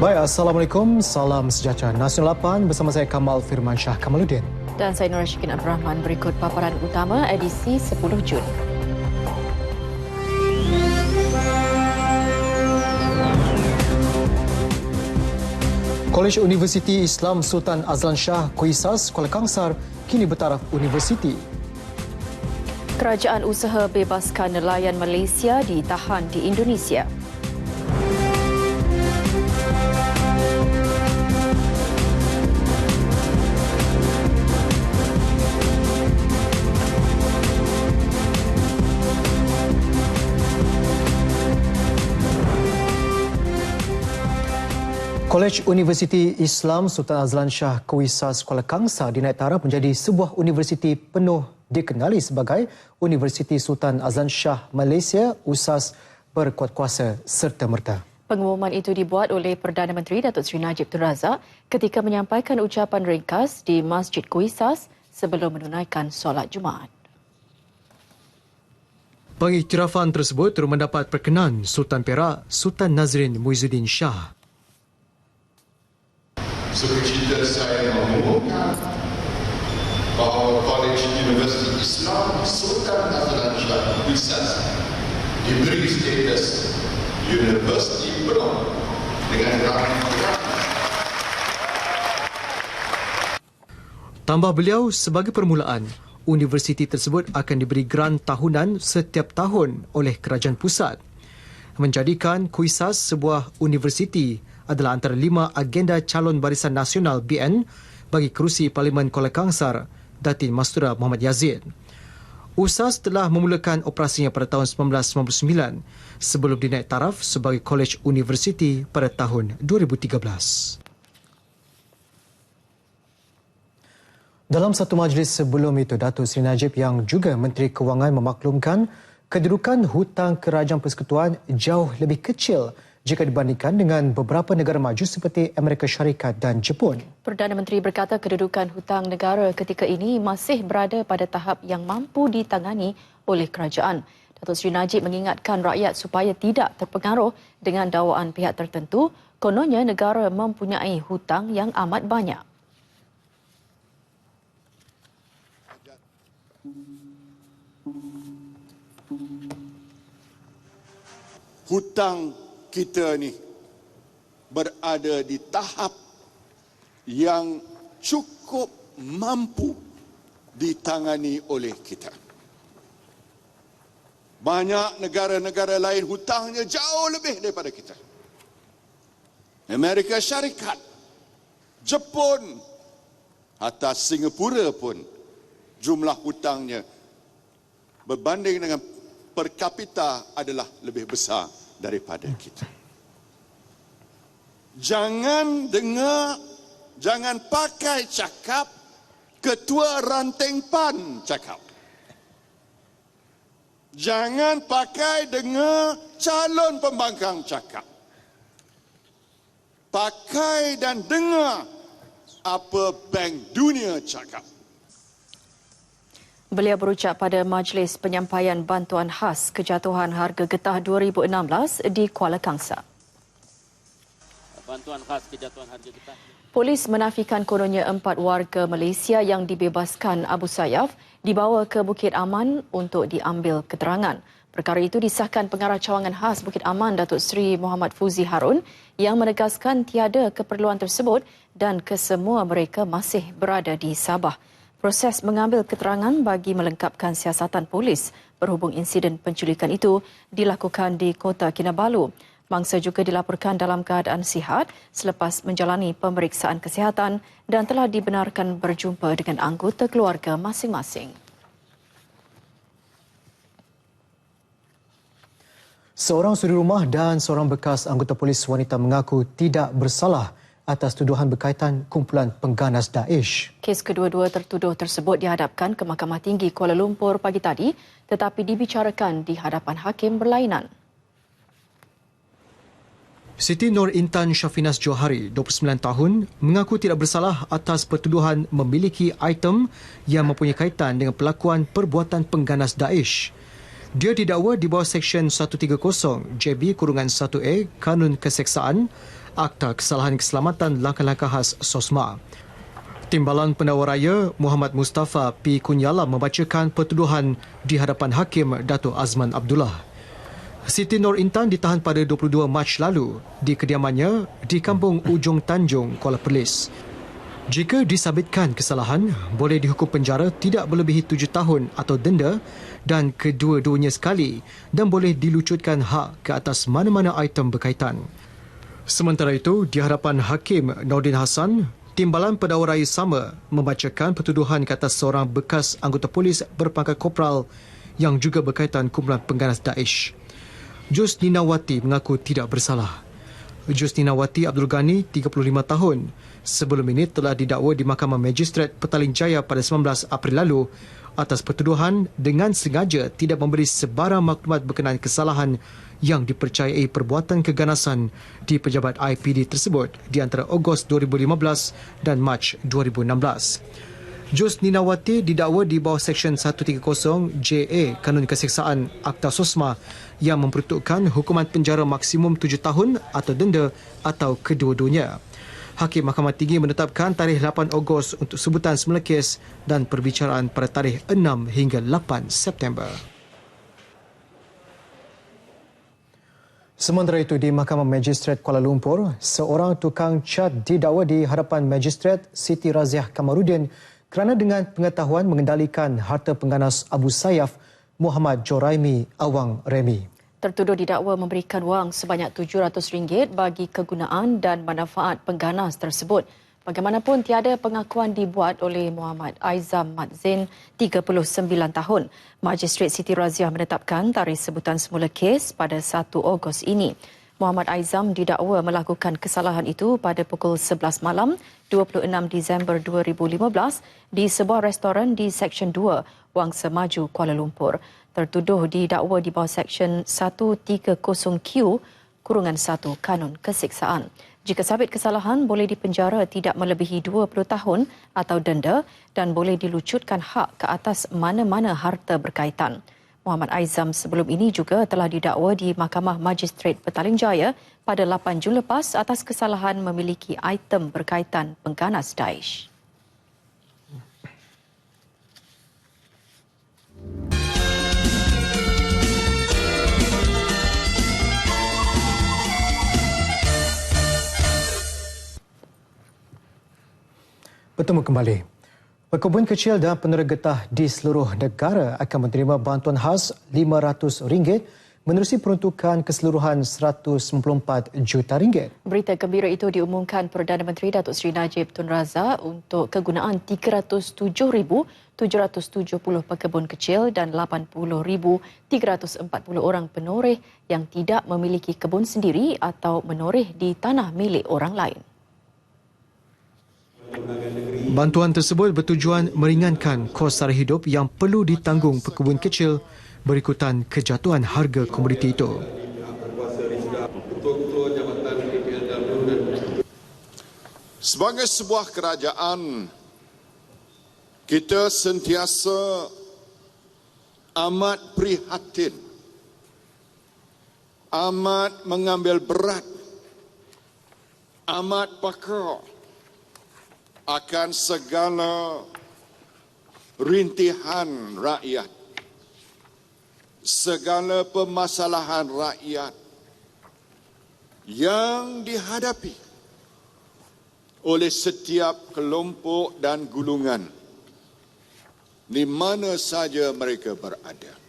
Baik, Assalamualaikum. Salam sejahtera. Nasional 8 bersama saya Kamal Firman Shah Kamaluddin. Dan saya Nur Syikin Abdul Rahman. Berikut paparan utama edisi 10 Jun. Kolej Universiti Islam Sultan Azlan Shah Kuisas Kuala Kangsar kini bertaraf universiti. Kerajaan usaha bebaskan nelayan Malaysia ditahan di Indonesia. Kolej Universiti Islam Sultan Azlan Shah Kuisas Kuala Kangsar dinaik taraf menjadi sebuah universiti penuh dikenali sebagai Universiti Sultan Azlan Shah Malaysia USAS berkuat kuasa serta-merta. Pengumuman itu dibuat oleh Perdana Menteri Datuk Seri Najib Tun Razak ketika menyampaikan ucapan ringkas di Masjid Kuisas sebelum menunaikan solat Jumaat. Pengiktirafan tersebut turut mendapat perkenan Sultan Perak Sultan Nazrin Muizzuddin Shah. Sukacita saya mengumumkan bahawa Kolej Universiti Islam Sultan Azlan Shah Kuisas diberi status universiti penuh dengan rancangan. Tambah beliau, sebagai permulaan, universiti tersebut akan diberi grant tahunan setiap tahun oleh kerajaan pusat, menjadikan Kuisas sebuah universiti adalah antara 5 agenda calon Barisan Nasional BN bagi kerusi Parlimen Kuala Kangsar Datin Mastura Muhammad Yazid. USAS telah memulakan operasinya pada tahun 1999 sebelum dinaik taraf sebagai Kolej Universiti pada tahun 2013. Dalam satu majlis sebelum itu, Datuk Seri Najib yang juga Menteri Kewangan memaklumkan kedudukan hutang kerajaan persekutuan jauh lebih kecil jika dibandingkan dengan beberapa negara maju seperti Amerika Syarikat dan Jepun. Perdana Menteri berkata kedudukan hutang negara ketika ini masih berada pada tahap yang mampu ditangani oleh kerajaan. Datuk Seri Najib mengingatkan rakyat supaya tidak terpengaruh dengan dakwaan pihak tertentu, kononnya negara mempunyai hutang yang amat banyak. Hutang kita ni berada di tahap yang cukup mampu ditangani oleh kita. Banyak negara-negara lain hutangnya jauh lebih daripada kita. Amerika Syarikat, Jepun, atas Singapura pun jumlah hutangnya berbanding dengan per kapita adalah lebih besar daripada kita. Jangan pakai cakap ketua ranting PAN cakap. Jangan pakai dengar calon pembangkang cakap. Pakai dan dengar apa Bank Dunia cakap. Beliau berucap pada majlis penyampaian bantuan khas kejatuhan harga getah 2016 di Kuala Kangsar. Bantuan khas kejatuhan harga getah. Polis menafikan kononnya 4 warga Malaysia yang dibebaskan Abu Sayyaf dibawa ke Bukit Aman untuk diambil keterangan. Perkara itu disahkan Pengarah Cawangan Khas Bukit Aman Datuk Seri Muhammad Fuzi Harun yang menegaskan tiada keperluan tersebut dan kesemua mereka masih berada di Sabah. Proses mengambil keterangan bagi melengkapkan siasatan polis berhubung insiden penculikan itu dilakukan di Kota Kinabalu. Mangsa juga dilaporkan dalam keadaan sihat selepas menjalani pemeriksaan kesihatan dan telah dibenarkan berjumpa dengan anggota keluarga masing-masing. Seorang suri rumah dan seorang bekas anggota polis wanita mengaku tidak bersalah atas tuduhan berkaitan kumpulan pengganas Daesh. Kes kedua-dua tertuduh tersebut dihadapkan ke Mahkamah Tinggi Kuala Lumpur pagi tadi tetapi dibicarakan di hadapan hakim berlainan. Siti Nur Intan Syafinas Johari, 29 tahun, mengaku tidak bersalah atas pertuduhan memiliki item yang mempunyai kaitan dengan pelakuan perbuatan pengganas Daesh. Dia didakwa di bawah Seksyen 130 JB-1A Kanun Keseksaan Akta Kesalahan Keselamatan Langkah-Langkah Khas SOSMA. Timbalan Pendakwa Raya Muhammad Mustafa P. Kunyala membacakan pertuduhan di hadapan Hakim Dato' Azman Abdullah. Siti Nur Intan ditahan pada 22 Mac lalu di kediamannya di Kampung Ujung Tanjung, Kuala Perlis. Jika disabitkan kesalahan, boleh dihukum penjara tidak melebihi 7 tahun atau denda dan kedua-duanya sekali dan boleh dilucutkan hak ke atas mana-mana item berkaitan. Sementara itu, di hadapan Hakim Nordin Hassan, Timbalan Pendakwa Raya sama membacakan pertuduhan ke atas seorang bekas anggota polis berpangkat korporal yang juga berkaitan kumpulan pengganas Daesh. Jus Ninawati mengaku tidak bersalah. Jus Ninawati Abdul Ghani, 35 tahun, sebelum ini telah didakwa di Mahkamah Magistrate Petaling Jaya pada 19 April lalu atas pertuduhan dengan sengaja tidak memberi sebarang maklumat berkenaan kesalahan yang dipercayai perbuatan keganasan di pejabat IPD tersebut di antara Ogos 2015 dan Mac 2016. Jus Ninawati didakwa di bawah Seksyen 130 JA Kanun Keseksaan Akta SOSMA yang memperuntukkan hukuman penjara maksimum 7 tahun atau denda atau kedua-duanya. Hakim Mahkamah Tinggi menetapkan tarikh 8 Ogos untuk sebutan semula kes dan perbicaraan pada tarikh 6 hingga 8 September. Sementara itu, di Mahkamah Magistrate Kuala Lumpur, seorang tukang cat didakwa di hadapan Magistrate Siti Raziah Kamarudin kerana dengan pengetahuan mengendalikan harta pengganas Abu Sayyaf Muhammad Joraimi Awang Remi. Tertuduh didakwa memberikan wang sebanyak RM700 bagi kegunaan dan manfaat pengganas tersebut. Bagaimanapun, tiada pengakuan dibuat oleh Muhammad Aizam Mat Zain, 39 tahun. Magistrate Siti Raziah menetapkan tarikh sebutan semula kes pada 1 Ogos ini. Muhammad Aizam didakwa melakukan kesalahan itu pada pukul 11 malam 26 Disember 2015 di sebuah restoran di Seksyen 2 Wangsa Maju, Kuala Lumpur. Tertuduh didakwa di bawah Seksyen 130Q-1 Kanun Keseksaan. Jika sabit kesalahan, boleh dipenjara tidak melebihi 20 tahun atau denda dan boleh dilucutkan hak ke atas mana-mana harta berkaitan. Muhammad Aizam sebelum ini juga telah didakwa di Mahkamah Magistrate Petaling Jaya pada 8 Jun lepas atas kesalahan memiliki item berkaitan pengganas Daesh. Bertemu kembali. Pekebun kecil dan penera getah di seluruh negara akan menerima bantuan khas RM500 menerusi peruntukan keseluruhan RM194 juta. Berita gembira itu diumumkan Perdana Menteri Datuk Seri Najib Tun Razak untuk kegunaan 307,770 pekebun kecil dan 80,340 orang penoreh yang tidak memiliki kebun sendiri atau menoreh di tanah milik orang lain. Bantuan tersebut bertujuan meringankan kos sara hidup yang perlu ditanggung pekebun kecil berikutan kejatuhan harga komoditi itu. Sebagai sebuah kerajaan, kita sentiasa amat prihatin, amat mengambil berat, amat pakar akan segala rintihan rakyat, segala permasalahan rakyat yang dihadapi oleh setiap kelompok dan golongan di mana saja mereka berada.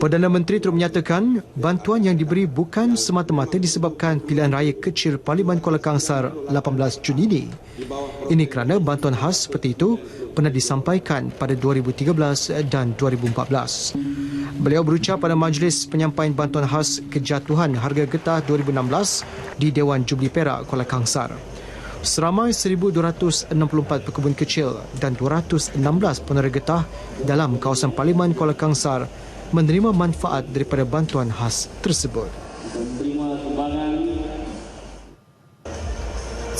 Perdana Menteri turut menyatakan bantuan yang diberi bukan semata-mata disebabkan pilihan raya kecil Parlimen Kuala Kangsar 18 Jun ini. Ini kerana bantuan khas seperti itu pernah disampaikan pada 2013 dan 2014. Beliau berucap pada majlis penyampaian bantuan khas kejatuhan harga getah 2016 di Dewan Jubli Perak Kuala Kangsar. Seramai 1,264 pekebun kecil dan 216 penera getah dalam kawasan Parlimen Kuala Kangsar menerima manfaat daripada bantuan khas tersebut.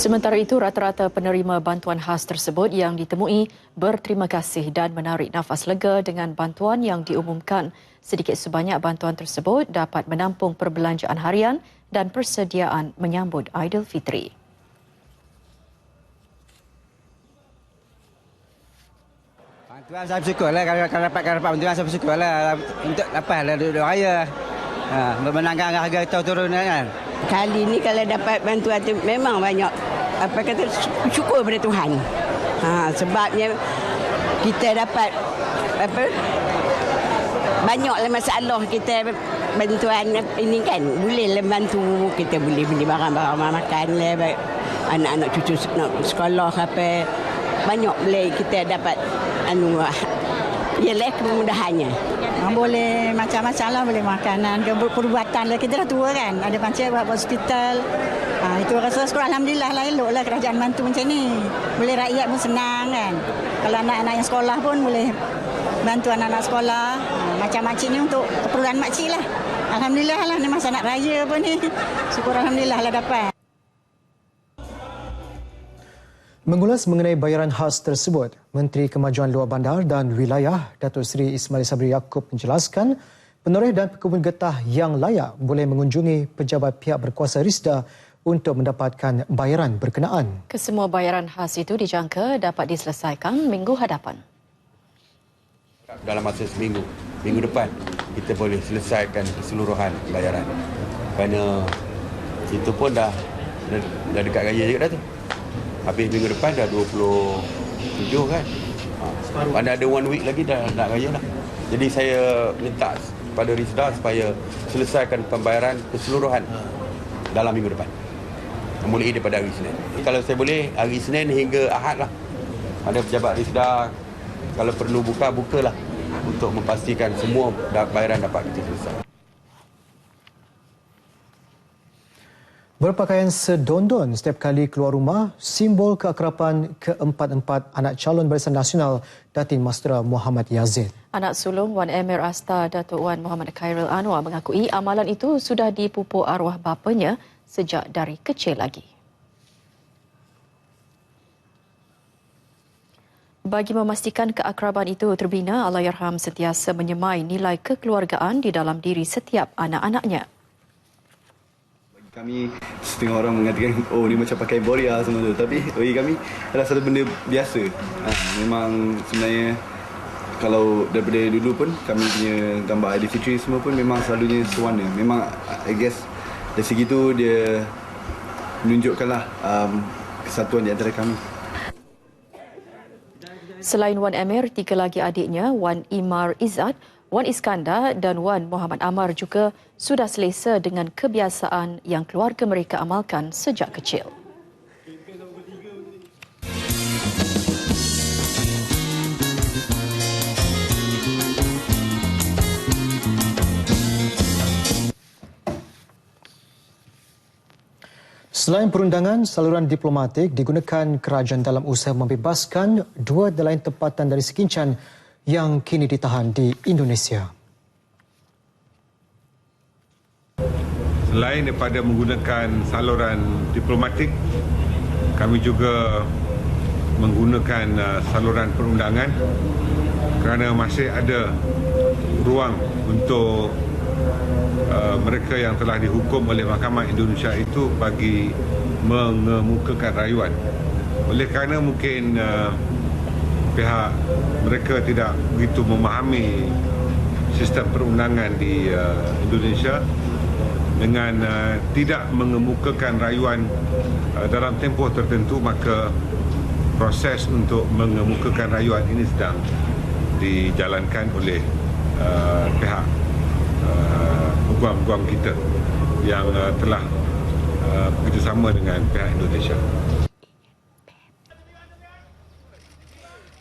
Sementara itu, rata-rata penerima bantuan khas tersebut yang ditemui berterima kasih dan menarik nafas lega dengan bantuan yang diumumkan. Sedikit sebanyak bantuan tersebut dapat menampung perbelanjaan harian dan persediaan menyambut Aidilfitri. Bantuan saya bersyukur lah, kalau dapat bantuan saya bersyukur lah untuk dapat lah duduk raya. Memenangkan harga turun kan. Kali ni kalau dapat bantuan tu memang banyak syukur pada Tuhan. Sebabnya kita dapat banyaklah masalah kita bantuan ini kan boleh bantu kita boleh beli barang-barang makan lah anak-anak cucu nak sekolah apa banyak boleh kita dapat ialah kemudahannya. Boleh macam-macam lah, boleh makanan, perubatan lah. Kita dah tua kan, ada pancik buat hospital. Itu rasa syukur Alhamdulillah lah, elok lah kerajaan bantu macam ni. Boleh rakyat pun senang kan. Kalau anak-anak yang sekolah pun boleh bantu anak-anak sekolah. Macam makcik ni untuk keperluan makcik lah. Alhamdulillah lah, ni masa nak raya pun ni. Syukur Alhamdulillah lah dapat. Mengulas mengenai bayaran khas tersebut, Menteri Kemajuan Luar Bandar dan Wilayah Datuk Seri Ismail Sabri Yaakob menjelaskan penoreh dan pekebun getah yang layak boleh mengunjungi pejabat pihak berkuasa RISDA untuk mendapatkan bayaran berkenaan. Kesemua bayaran khas itu dijangka dapat diselesaikan minggu hadapan. Dalam masa seminggu, minggu depan kita boleh selesaikan keseluruhan bayaran. Kerana itu pun dah dekat raya juga dah tu. Habis minggu depan dah 27 kan. Mana ada 1 week lagi dah nak raya lah. Jadi saya minta pada RISDA supaya selesaikan pembayaran keseluruhan dalam minggu depan. Mulai daripada hari Senin. Kalau saya boleh, hari Senin hingga Ahad lah. Ada pejabat RISDA, kalau perlu bukalah untuk memastikan semua bayaran dapat kita selesai. Berpakaian sedondon setiap kali keluar rumah, simbol keakraban keempat-empat anak calon Barisan Nasional Datin Mastra Muhammad Yazid. Anak sulung Wan Emir Asta Datuk Wan Muhammad Khairil Anwar mengakui amalan itu sudah dipupuk arwah bapanya sejak dari kecil lagi. Bagi memastikan keakraban itu terbina, Allahyarham sentiasa menyemai nilai kekeluargaan di dalam diri setiap anak-anaknya. Kami setengah orang mengatakan, oh ni macam pakai boria semua tu. Tapi bagi kami adalah satu benda biasa. Memang sebenarnya kalau daripada dulu pun kami punya gambar Aidilfitri semua pun memang selalunya sewarna. Memang I guess dari segi tu dia menunjukkanlah kesatuan di antara kami. Selain Wan Emir, 3 lagi adiknya, Wan Imar Izzat, Wan Iskandar dan Wan Muhammad Amar juga sudah selesa dengan kebiasaan yang keluarga mereka amalkan sejak kecil. Selain perundangan, saluran diplomatik digunakan kerajaan dalam usaha membebaskan 2 nelayan tempatan dari Sekincan yang kini ditahan di Indonesia. Selain daripada menggunakan saluran diplomatik, kami juga menggunakan saluran perundangan kerana masih ada ruang untuk mereka yang telah dihukum oleh Mahkamah Indonesia itu bagi mengemukakan rayuan. Oleh kerana mungkin pihak mereka tidak begitu memahami sistem perundangan di Indonesia, dengan tidak mengemukakan rayuan dalam tempoh tertentu, maka proses untuk mengemukakan rayuan ini sedang dijalankan oleh pihak peguam-peguam kita yang telah bekerjasama dengan pihak Indonesia.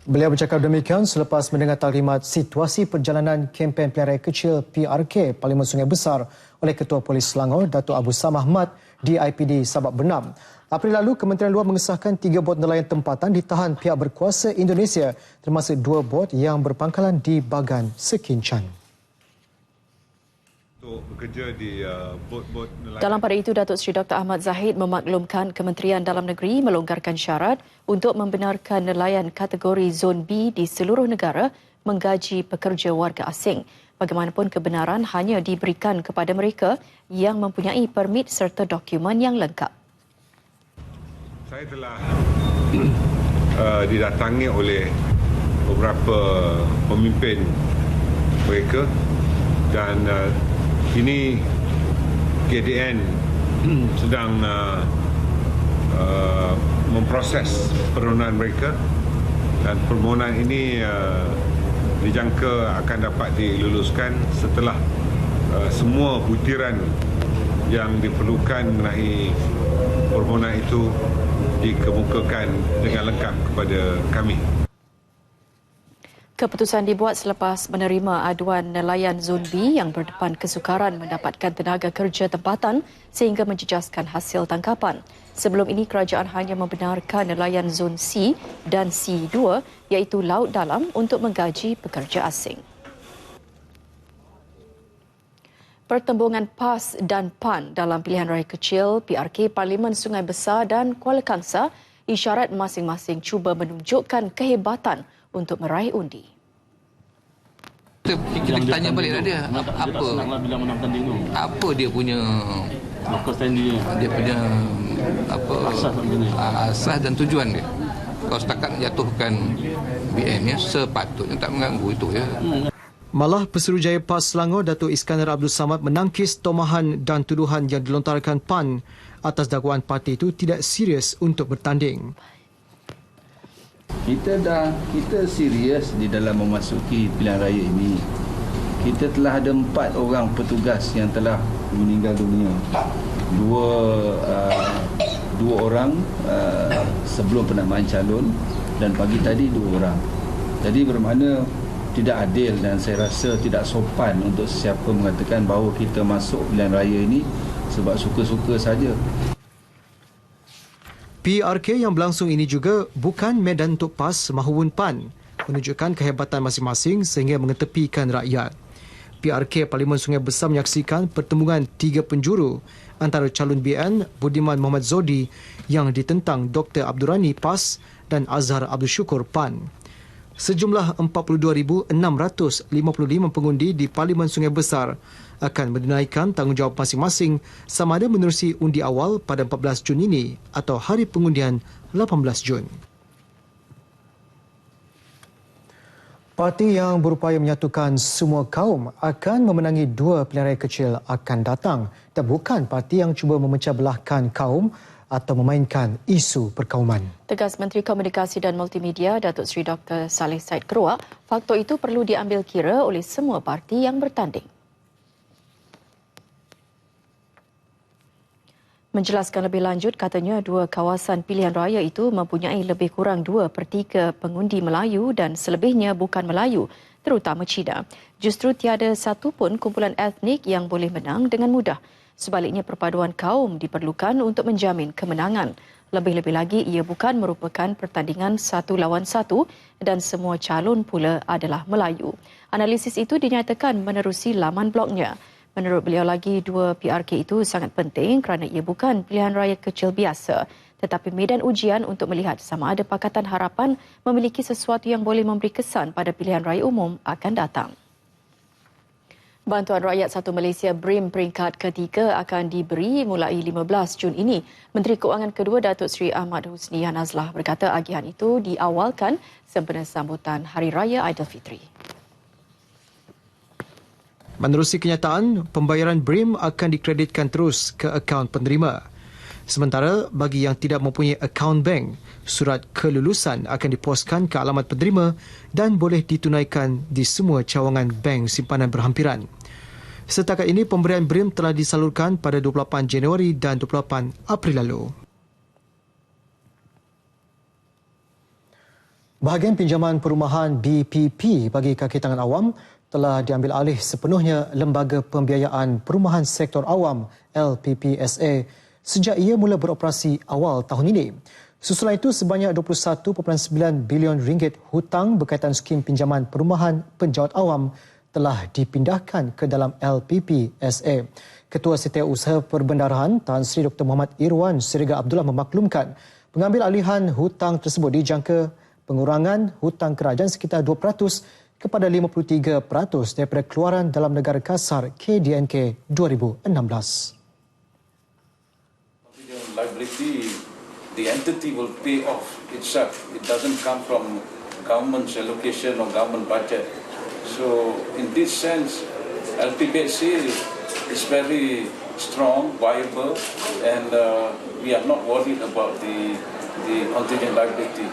Beliau bercakap demikian selepas mendengar taklimat situasi perjalanan kempen pilihan raya kecil PRK Parlimen Sungai Besar oleh Ketua Polis Selangor, Datuk Abu Sam Ahmad di IPD Sabak Bernam. April lalu, Kementerian Luar mengesahkan 3 bot nelayan tempatan ditahan pihak berkuasa Indonesia, termasuk 2 bot yang berpangkalan di Bagan Sekincan. Bekerja di bot-bot nelayan. Dalam pada itu, Datuk Seri Dr. Ahmad Zahid memaklumkan Kementerian Dalam Negeri melonggarkan syarat untuk membenarkan nelayan kategori Zon B di seluruh negara menggaji pekerja warga asing. Bagaimanapun kebenaran hanya diberikan kepada mereka yang mempunyai permit serta dokumen yang lengkap. Saya telah didatangi oleh beberapa pemimpin mereka dan ini KDN sedang memproses permohonan mereka dan permohonan ini dijangka akan dapat diluluskan setelah semua butiran yang diperlukan mengenai permohonan itu dikemukakan dengan lengkap kepada kami. Keputusan dibuat selepas menerima aduan nelayan Zon B yang berdepan kesukaran mendapatkan tenaga kerja tempatan sehingga menjejaskan hasil tangkapan. Sebelum ini, kerajaan hanya membenarkan nelayan Zon C dan C2 iaitu Laut Dalam untuk menggaji pekerja asing. Pertembungan PAS dan PAN dalam pilihan raya kecil PRK Parlimen Sungai Besar dan Kuala Kangsar isyarat masing-masing cuba menunjukkan kehebatan untuk meraih undi. Kita tanya balik dia apa dia punya dia punya asas dan tujuan dia. Kalau setakat menjatuhkan BN ya, sepatutnya tak mengganggu itu ya. Malah Pesuruhjaya PAS Selangor Datuk Iskandar Abdul Samad menangkis tomahan dan tuduhan yang dilontarkan PAN atas dakwaan parti itu tidak serius untuk bertanding. Kita serius di dalam memasuki pilihan raya ini. Kita telah ada 4 orang petugas yang telah meninggal dunia. Dua orang sebelum penamaan calon dan pagi tadi 2 orang. Jadi bermakna tidak adil dan saya rasa tidak sopan untuk sesiapa mengatakan bahawa kita masuk pilihan raya ini sebab suka-suka saja. PRK yang berlangsung ini juga bukan medan untuk PAS mahupun PAN, menunjukkan kehebatan masing-masing sehingga mengetepikan rakyat. PRK Parlimen Sungai Besar menyaksikan pertembungan 3 penjuru antara calon BN Budiman Muhammad Zodi yang ditentang Dr. Abdul Rani PAS dan Azhar Abdul Syukur PAN. Sejumlah 42,655 pengundi di Parlimen Sungai Besar akan menunaikan tanggungjawab masing-masing sama ada menerusi undi awal pada 14 Jun ini atau hari pengundian 18 Jun. Parti yang berupaya menyatukan semua kaum akan memenangi 2 pilihan raya kecil akan datang dan bukan parti yang cuba memecah belahkan kaum atau memainkan isu perkauman. Tegas Menteri Komunikasi dan Multimedia Datuk Seri Dr. Saleh Said Keruak, faktor itu perlu diambil kira oleh semua parti yang bertanding. Menjelaskan lebih lanjut, katanya 2 kawasan pilihan raya itu mempunyai lebih kurang 2/3 pengundi Melayu dan selebihnya bukan Melayu, terutama Cina. Justru tiada satu pun kumpulan etnik yang boleh menang dengan mudah. Sebaliknya, perpaduan kaum diperlukan untuk menjamin kemenangan. Lebih-lebih lagi, ia bukan merupakan pertandingan 1 lawan 1 dan semua calon pula adalah Melayu. Analisis itu dinyatakan menerusi laman blognya. Menurut beliau lagi, 2 PRK itu sangat penting kerana ia bukan pilihan raya kecil biasa, tetapi medan ujian untuk melihat sama ada Pakatan Harapan memiliki sesuatu yang boleh memberi kesan pada pilihan raya umum akan datang. Bantuan Rakyat Satu Malaysia BRIM peringkat ketiga akan diberi mulai 15 Jun ini. Menteri Keuangan kedua Datuk Seri Ahmad Husni Hanazlah berkata agihan itu diawalkan sempena sambutan Hari Raya Aidilfitri. Menerusi kenyataan, pembayaran BRIM akan dikreditkan terus ke akaun penerima. Sementara bagi yang tidak mempunyai akaun bank, surat kelulusan akan diposkan ke alamat penerima dan boleh ditunaikan di semua cawangan bank simpanan berhampiran. Setakat ini, pemberian BRIM telah disalurkan pada 28 Januari dan 28 April lalu. Bahagian pinjaman perumahan BPP bagi kaki tangan awam telah diambil alih sepenuhnya Lembaga Pembiayaan Perumahan Sektor Awam LPPSA sejak ia mula beroperasi awal tahun ini. Susulan itu, sebanyak 21.9 bilion ringgit hutang berkaitan skim pinjaman perumahan penjawat awam telah dipindahkan ke dalam LPPSA. Ketua Setiausaha Perbendaharaan Tan Sri Dr. Muhammad Irwan Siriga Abdullah memaklumkan pengambil alihan hutang tersebut dijangka pengurangan hutang kerajaan sekitar 2% kepada 53% daripada keluaran dalam negara kasar KDNK 2016. Liability, the entity will pay off itself. It doesn't come from government's allocation or government budget. So in this sense, LPPSA is very strong, viable, and we are not worried about the contingent liability.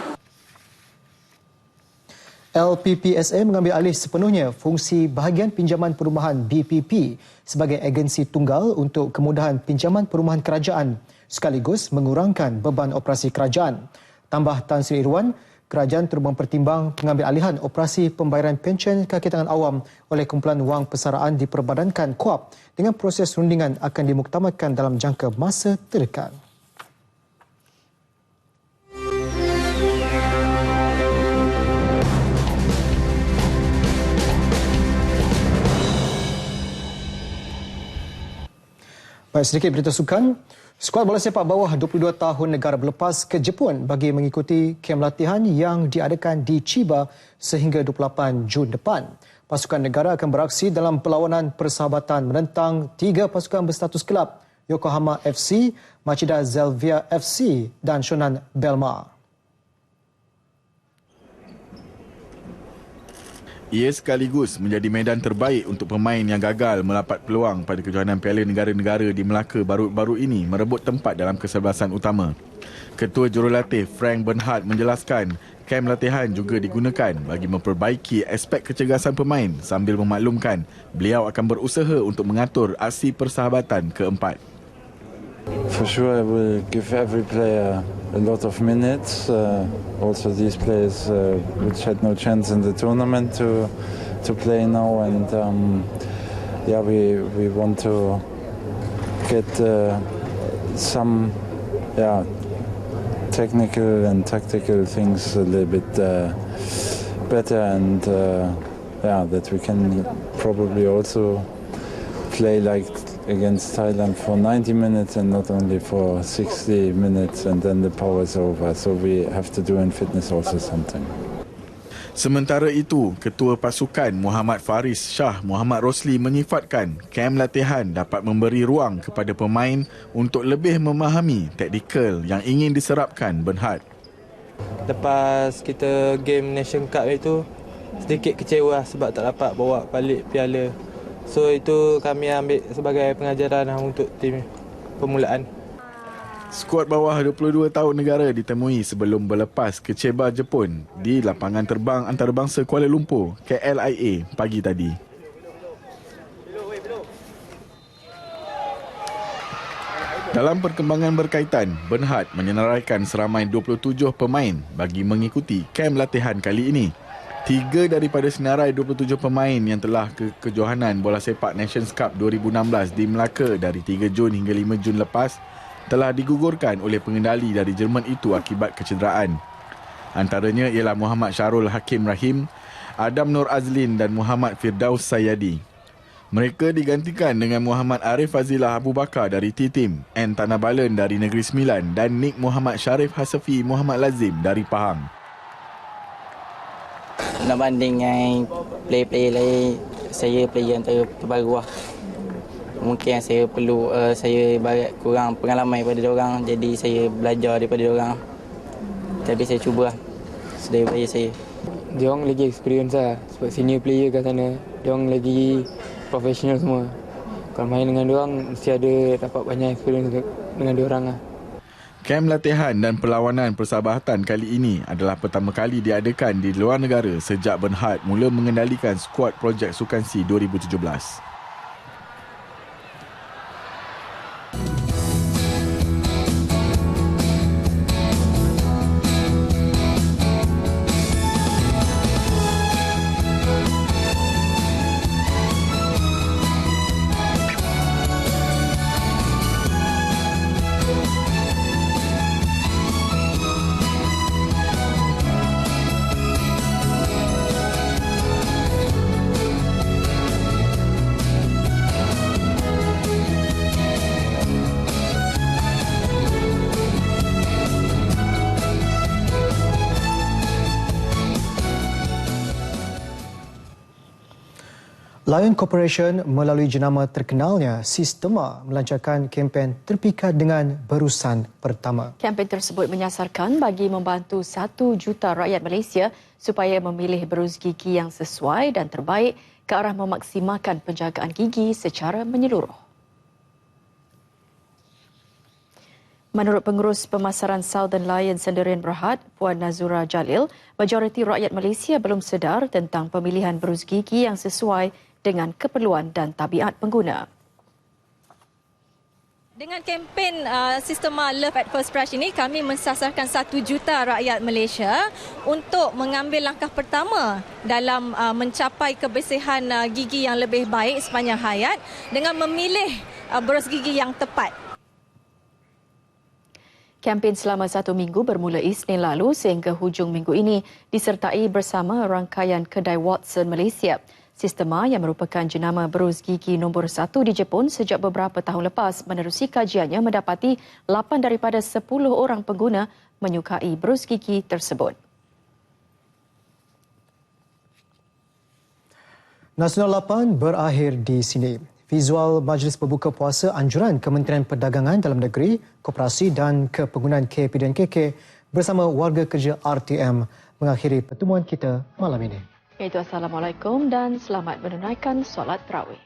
LPPSA mengambil alih sepenuhnya fungsi bahagian pinjaman perumahan BPP sebagai agensi tunggal untuk kemudahan pinjaman perumahan kerajaan sekaligus mengurangkan beban operasi kerajaan. Tambah Tan Sri Irwan, kerajaan turut mempertimbang pengambil alihan operasi pembayaran pencen kaki tangan awam oleh kumpulan wang persaraan diperbadankan KOAP dengan proses rundingan akan dimuktamadkan dalam jangka masa terdekat. Baik, sedikit berita sukan. Skuad bola sepak bawah 22 tahun negara berlepas ke Jepun bagi mengikuti kem latihan yang diadakan di Chiba sehingga 28 Jun depan. Pasukan negara akan beraksi dalam perlawanan persahabatan menentang 3 pasukan berstatus kelab, Yokohama FC, Machida Zelvia FC dan Shonan Bellmare. Ia sekaligus menjadi medan terbaik untuk pemain yang gagal melapat peluang pada kejohanan Piala Negara-Negara di Melaka baru-baru ini merebut tempat dalam kesebelasan utama. Ketua Jurulatih Frank Bernhard menjelaskan kem latihan juga digunakan bagi memperbaiki aspek kecergasan pemain sambil memaklumkan beliau akan berusaha untuk mengatur aksi persahabatan keempat. For sure, I will give every player a lot of minutes. Also, these players which had no chance in the tournament to play now, and yeah, we want to get some technical and tactical things a little bit better, and that we can probably also play like against Thailand for 90 minutes and not only for 60 minutes and then the power is over. So we have to do in fitness also something. Sementara itu, Ketua Pasukan Muhammad Faris Shah Muhammad Rosli menyifatkan kem latihan dapat memberi ruang kepada pemain untuk lebih memahami taktikal yang ingin diserapkan Bernhard. Lepas kita game Nation Cup itu, sedikit kecewa sebab tak dapat bawa balik piala. So itu kami ambil sebagai pengajaran untuk tim permulaan. Skuad bawah 22 tahun negara ditemui sebelum berlepas ke Chiba, Jepun di lapangan terbang antarabangsa Kuala Lumpur, KLIA pagi tadi. Dalam perkembangan berkaitan, Bernhard menyenaraikan seramai 27 pemain bagi mengikuti kem latihan kali ini. 3 daripada senarai 27 pemain yang telah ke kejohanan bola sepak Nations Cup 2016 di Melaka dari 3 Jun hingga 5 Jun lepas telah digugurkan oleh pengendali dari Jerman itu akibat kecederaan. Antaranya ialah Muhammad Syarul Hakim Rahim, Adam Nur Azlin dan Muhammad Firdaus Sayadi. Mereka digantikan dengan Muhammad Arif Fazilah Abu Bakar dari T-Team, N Tanah Balen dari Negeri Sembilan dan Nik Muhammad Syarif Hasafi Muhammad Lazim dari Pahang. Nak banding dengan player-player lain, saya player antara terbaru lah. Mungkin saya perlu saya kurang pengalaman daripada diorang, jadi saya belajar daripada diorang. Tapi saya cuba sedaya upaya saya. Diorang lagi experience lah, sebab senior player kat sana. Diorang lagi profesional semua. Kalau main dengan diorang, mesti ada dapat banyak experience dengan diorang lah. Kem latihan dan perlawanan persahabatan kali ini adalah pertama kali diadakan di luar negara sejak Bernhard mula mengendalikan skuad projek Sukan C 2017. Lion Corporation melalui jenama terkenalnya Sistema melancarkan kempen terpikat dengan berusan pertama. Kempen tersebut menyasarkan bagi membantu 1 juta rakyat Malaysia supaya memilih berus gigi yang sesuai dan terbaik ke arah memaksimalkan penjagaan gigi secara menyeluruh. Menurut pengurus pemasaran Southern Lion Sendirian Berhad, Puan Nazura Jalil, majoriti rakyat Malaysia belum sedar tentang pemilihan berus gigi yang sesuai dengan keperluan dan tabiat pengguna. Dengan kempen Sistema Love at First Brush ini, kami mensasarkan 1 juta rakyat Malaysia untuk mengambil langkah pertama dalam mencapai kebersihan gigi yang lebih baik sepanjang hayat dengan memilih berus gigi yang tepat. Kempen selama 1 minggu bermula Isnin lalu sehingga hujung minggu ini disertai bersama rangkaian kedai Watson Malaysia. Sistema yang merupakan jenama berus gigi nombor 1 di Jepun sejak beberapa tahun lepas menerusi kajiannya mendapati 8 daripada 10 orang pengguna menyukai berus gigi tersebut. Nasional 8 berakhir di sini. Visual Majlis Berbuka Puasa Anjuran Kementerian Perdagangan Dalam Negeri, Koperasi dan Kepenggunaan KPDNKK bersama warga kerja RTM mengakhiri pertemuan kita malam ini. Assalamualaikum dan selamat menunaikan solat tarawih.